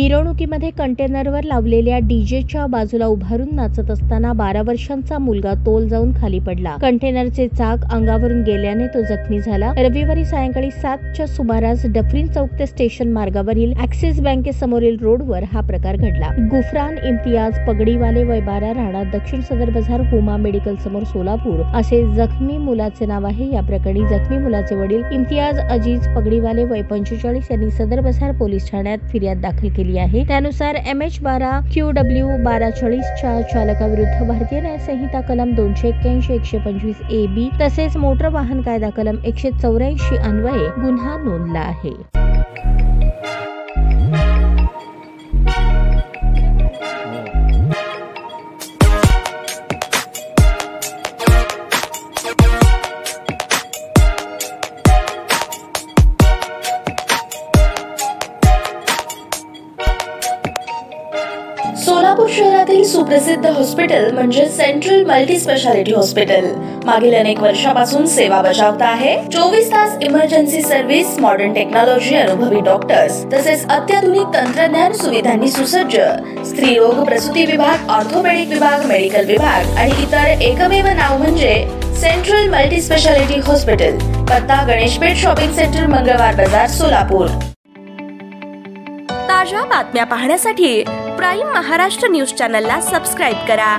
मिरवणुकीमध्ये कंटेनरवर लावलेल्या डीजेच्या बाजूला उभारून नाचत असताना 12 वर्षांचा मुलगा तोल जाऊन खाली पडला। कंटेनरचे चाक अंगावरून गेल्याने तो जखमी झाला। रविवारी सायंकाळी 7च्या सुमारास डफरीन चौक ते स्टेशन मार्गावरील ॲक्सिस बँकेसमोरील रोडवर हा प्रकार घडला। गुफरान इम्तियाज पगडीवाले वय 12 राहणार दक्षिण सदर बाजार हुमा मेडिकल समोर सोलापूर असे जखमी मुलाचे नाव आहे। या प्रकरणी जखमी मुलाचे वडील इम्तियाज अजीज पगडीवाले वय 45 यांनी सदर बाजार पोलीस ठाण्यात फिर्याद दाखल केली आहे। त्यानुसार MH12QW1240 च्या चालकाविरुद्ध भारतीय न्याय संहिता कलम 281 125 AB तसेच मोटर वाहन कायदा कलम 184 अन्वये गुन्हा नोंदला आहे। सोलापूर शहरातील सुप्रसिद्ध हॉस्पिटल म्हणजे सेंट्रल मल्टी स्पेशालिटी हॉस्पिटल मागील अनेक वर्षापासून सेवा बजावत आहे। 24 तास इमर्जन्सी सर्व्हिस, मॉडर्न टेक्नॉलॉजी, अनुभवी डॉक्टर्स तसेच अत्याधुनिक तंत्रज्ञान सुविधांनी सुसज्ज स्त्रीरोग प्रसूती विभाग, ऑर्थोपेडिक विभाग, मेडिकल विभाग आणि इतर एकमेव नाव म्हणजे सेंट्रल मल्टी स्पेशालिटी हॉस्पिटल। पत्ता गणेशपेठ शॉपिंग सेंटर, मंगळवार बाजार, सोलापूर। ताज्या बातम्या पाहण्यासाठी प्राईम महाराष्ट्र न्यूज चॅनलला सबस्क्राईब करा।